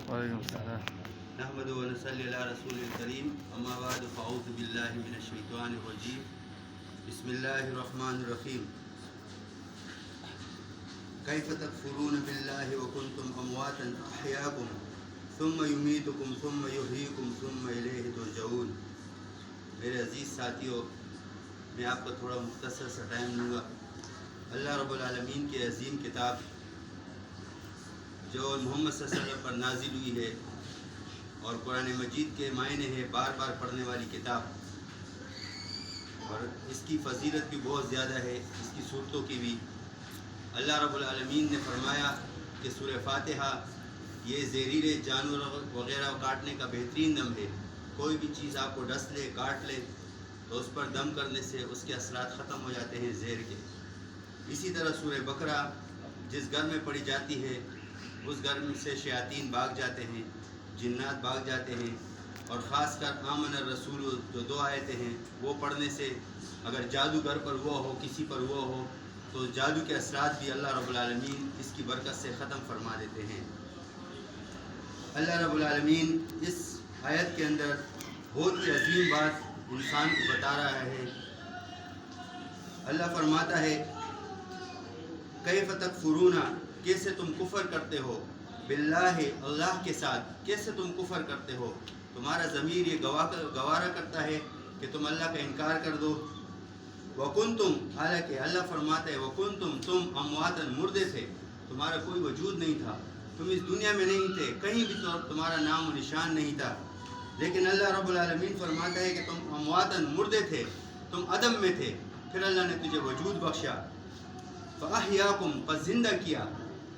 وعلیکم السلام. نحمد و نصلی علی رسول الکریم اما بعد فاعوذ باللہ من الشیطان الرجیم بسم اللہ الرحمن الرحیم کیف تکفرون باللہ وکنتم امواتا احیاکم ثم یمیتکم ثم یحییکم ثم الیہ ترجعون. میرے عزیز ساتھیوں، میں آپ کو تھوڑا مختصر سا ٹائم دوں گا. اللہ رب العالمین کی عظیم کتاب جو محمد صلی اللہ علیہ وسلم پر نازل ہوئی ہے اور قرآن مجید کے معنی ہے بار بار پڑھنے والی کتاب، اور اس کی فضیلت بھی بہت زیادہ ہے، اس کی صورتوں کی بھی. اللہ رب العالمین نے فرمایا کہ سورہ فاتحہ یہ زہریلے جانور وغیرہ کاٹنے کا بہترین دم ہے. کوئی بھی چیز آپ کو ڈس لے، کاٹ لے تو اس پر دم کرنے سے اس کے اثرات ختم ہو جاتے ہیں زہر کے. اسی طرح سورہ بقرہ جس گھر میں پڑھی جاتی ہے اس گھر میں سے شیاطین بھاگ جاتے ہیں، جنات بھاگ جاتے ہیں. اور خاص کر آمن الرسول جو 2 آیتیں ہیں وہ پڑھنے سے اگر جادوگر پر وہ ہو، کسی پر وہ ہو، تو جادو کے اثرات بھی اللہ رب العالمین اس کی برکت سے ختم فرما دیتے ہیں. اللہ رب العالمین اس آیت کے اندر بہت ہی عظیم بات انسان کو بتا رہا ہے. اللہ فرماتا ہے کیف تکفرون، کیسے تم کفر کرتے ہو، باللہ اللہ کے ساتھ کیسے تم کفر کرتے ہو. تمہارا ضمیر یہ گوارا کرتا ہے کہ تم اللہ کا انکار کر دو. وکنتم، حالانکہ اللہ فرماتا ہے وکنتم، تم امواتا مردے تھے، تمہارا کوئی وجود نہیں تھا، تم اس دنیا میں نہیں تھے، کہیں بھی تمہارا نام و نشان نہیں تھا. لیکن اللہ رب العالمین فرماتا ہے کہ تم امواتا مردے تھے، تم عدم میں تھے، پھر اللہ نے تجھے وجود بخشا. فاحیاکم، پس زندہ کیا،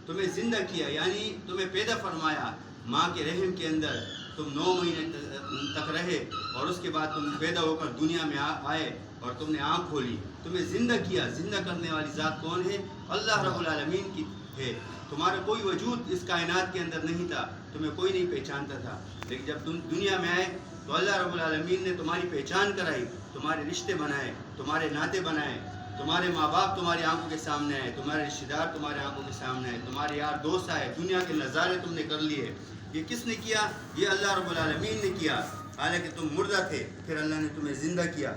تمہیں زندہ کیا، یعنی تمہیں پیدا فرمایا. ماں کے رحم کے اندر تم 9 مہینے تک رہے اور اس کے بعد تم پیدا ہو کر دنیا میں آئے اور تم نے آنکھ کھولی، تمہیں زندہ کیا. زندہ کرنے والی ذات کون ہے؟ اللہ رب العالمین کی ہے. تمہارا کوئی وجود اس کائنات کے اندر نہیں تھا، تمہیں کوئی نہیں پہچانتا تھا. لیکن جب تم دنیا میں آئے تو اللہ رب العالمین نے تمہاری پہچان کرائی، تمہارے رشتے بنائے، تمہارے ناطے بنائے، تمہارے ماں باپ تمہاری آنکھوں کے سامنے آئے، تمہارے رشتہ دار تمہارے آنکھوں کے سامنے آئے، تمہارے یار دوست آئے، دنیا کے نظارے تم نے کر لیے. یہ کس نے کیا؟ یہ اللہ رب العالمین نے کیا. حالانکہ تم مردہ تھے، پھر اللہ نے تمہیں زندہ کیا.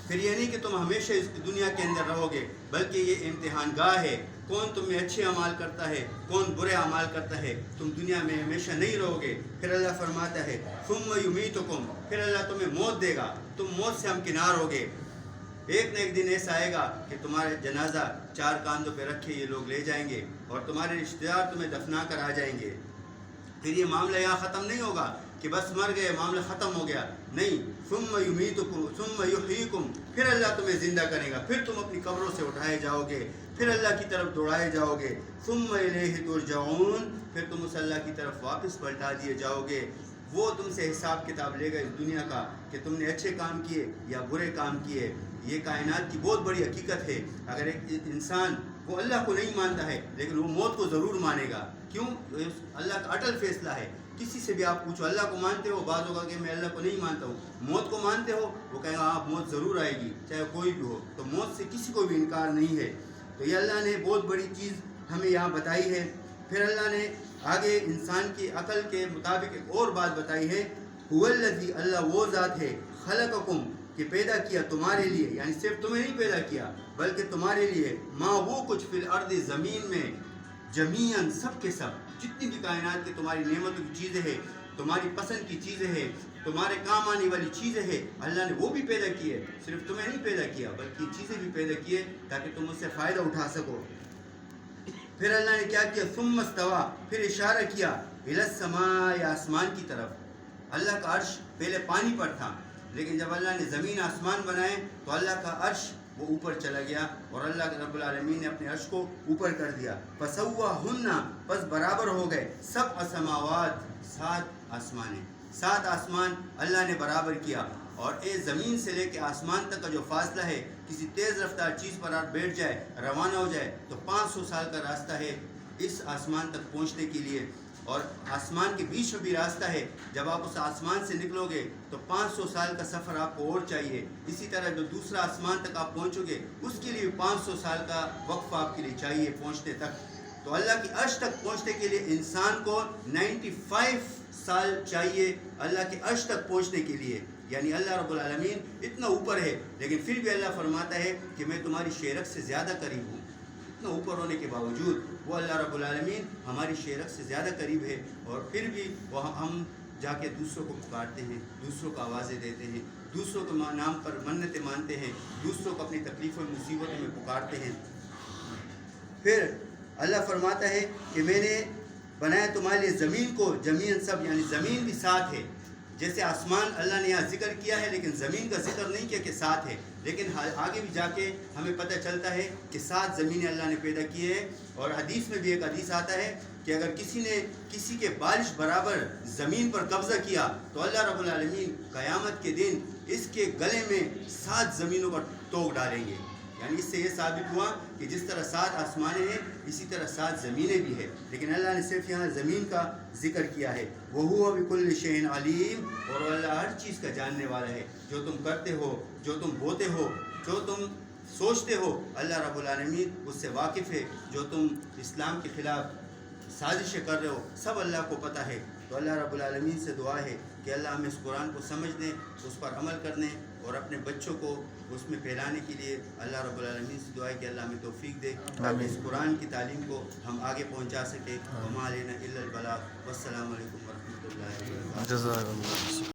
پھر یہ نہیں کہ تم ہمیشہ اس دنیا کے اندر رہو گے، بلکہ یہ امتحان گاہ ہے. کون تم میں اچھے اعمال کرتا ہے، کون برے اعمال کرتا ہے. تم دنیا میں ہمیشہ نہیں رہو گے. پھر اللہ فرماتا ہے ثم یمیتکم، پھر اللہ تمہیں موت دے گا، تم موت سے ہمکنار ہوگے. ایک نہ ایک دن ایسا آئے گا کہ تمہارے جنازہ 4 کاندھوں پہ رکھے یہ لوگ لے جائیں گے اور تمہارے رشتہ دار تمہیں دفنا کر آ جائیں گے. پھر یہ معاملہ یہاں ختم نہیں ہوگا کہ بس مر گئے، معاملہ ختم ہو گیا. نہیں، ثم یمیتکم ثم یحییکم، پھر اللہ تمہیں زندہ کرے گا، پھر تم اپنی قبروں سے اٹھائے جاؤ گے، پھر اللہ کی طرف دوڑائے جاؤ گے. ثم الیہ ترجعون، پھر تم اس اللہ کی طرف واپس پلٹا دیے جاؤ گے. وہ تم سے حساب کتاب لے گا اس دنیا کا کہ تم نے اچھے کام کیے یا برے کام کیے. یہ کائنات کی بہت بڑی حقیقت ہے. اگر ایک انسان وہ اللہ کو نہیں مانتا ہے لیکن وہ موت کو ضرور مانے گا. کیوں؟ اللہ کا اٹل فیصلہ ہے. کسی سے بھی آپ پوچھو اللہ کو مانتے ہو، بعض ہوگا کہ میں اللہ کو نہیں مانتا ہوں. موت کو مانتے ہو، وہ کہے گا آپ موت ضرور آئے گی چاہے کوئی بھی ہو. تو موت سے کسی کو بھی انکار نہیں ہے. تو یہ اللہ نے بہت بڑی چیز ہمیں یہاں بتائی ہے. پھر اللہ نے آگے انسان کی عقل کے مطابق ایک اور بات بتائی ہے. هو الذی، اللہ وہ ذات ہے، خلقکم، کہ پیدا کیا تمہارے لیے، یعنی صرف تمہیں نہیں پیدا کیا بلکہ تمہارے لیے، ما وہ کچھ فی الارض، زمین میں، جمیعاً، سب کے سب، جتنی بھی کائنات کی تمہاری نعمتوں کی چیزیں ہیں، تمہاری پسند کی چیزیں ہیں، تمہارے کام آنے والی چیزیں ہیں، اللہ نے وہ بھی پیدا کی ہے. صرف تمہیں نہیں پیدا کیا بلکہ چیزیں بھی پیدا کی ہے تاکہ تم اس سے فائدہ اٹھا سکو. پھر اللہ نے کیا کیا؟ ثم استوى، پھر اشارہ کیا، الی السماء، آسمان کی طرف. اللہ کا عرش پہلے پانی پر تھا لیکن جب اللہ نے زمین آسمان بنائے تو اللہ کا عرش وہ اوپر چلا گیا اور اللہ رب العالمین نے اپنے عرش کو اوپر کر دیا. فسواہن، پس برابر ہو گئے، 7 سماوات، 7 آسمانیں، 7 آسمان اللہ نے برابر کیا. اور زمین سے لے کے آسمان تک کا جو فاصلہ ہے، کسی تیز رفتار چیز پر آپ بیٹھ جائے، روانہ ہو جائے تو 500 سال کا راستہ ہے اس آسمان تک پہنچنے کے لیے. اور آسمان کے بیچ میں بھی راستہ ہے، جب آپ اس آسمان سے نکلو گے تو 500 سال کا سفر آپ کو اور چاہیے. اسی طرح جو دوسرا آسمان تک آپ پہنچو گے اس کے لیے 500 سال کا وقفہ آپ کے لیے چاہیے پہنچنے تک. تو اللہ کی عرش تک پہنچنے کے لیے انسان کو 95 سال چاہیے اللہ کے عرش تک پہنچنے کے لیے. یعنی اللہ رب العالمین اتنا اوپر ہے، لیکن پھر بھی اللہ فرماتا ہے کہ میں تمہاری شیرک سے زیادہ قریب ہوں. اتنا اوپر ہونے کے باوجود وہ اللہ رب العالمین ہماری شیرک سے زیادہ قریب ہے، اور پھر بھی وہ ہم جا کے دوسروں کو پکارتے ہیں، دوسروں کو آوازیں دیتے ہیں، دوسروں کے نام پر منتیں مانتے ہیں، دوسروں کو اپنی تکلیفوں مصیبتوں میں پکارتے ہیں. پھر اللہ فرماتا ہے کہ میں نے بنایا تمہارے لیے زمین کو جمیعاً سب، یعنی زمین بھی ساتھ ہے. جیسے آسمان اللہ نے یہاں ذکر کیا ہے لیکن زمین کا ذکر نہیں کیا کہ ساتھ ہے، لیکن آگے بھی جا کے ہمیں پتہ چلتا ہے کہ 7 زمینیں اللہ نے پیدا کی ہے. اور حدیث میں بھی ایک حدیث آتا ہے کہ اگر کسی نے کسی کے بارش برابر زمین پر قبضہ کیا تو اللہ رب العالمین قیامت کے دن اس کے گلے میں 7 زمینوں پر ٹوک ڈالیں گے. یعنی اس سے یہ ثابت ہوا کہ جس طرح 7 آسمانیں ہیں اسی طرح 7 زمینیں بھی ہیں، لیکن اللہ نے صرف یہاں زمین کا ذکر کیا ہے. وَهُوَ بِكُلِّ شَيْءٍ عَلِيمٌ، اور اللہ ہر چیز کا جاننے والا ہے. جو تم کرتے ہو، جو تم بوتے ہو، جو تم سوچتے ہو، اللہ رب العالمین اس سے واقف ہے. جو تم اسلام کے خلاف سازشیں کر رہے ہو سب اللہ کو پتہ ہے. تو اللہ رب العالمین سے دعا ہے کہ اللہ ہمیں اس قرآن کو سمجھنے، اس پر عمل کرنے اور اپنے بچوں کو اس میں پھیلانے کے لیے اللہ رب العالمین سے دعا ہے کہ اللہ ہمیں توفیق دے تاکہ اس قرآن کی تعلیم کو ہم آگے پہنچا سکیں. وما علینا الا البلاغ. والسلام علیکم ورحمۃ اللہ وبرکاتہ.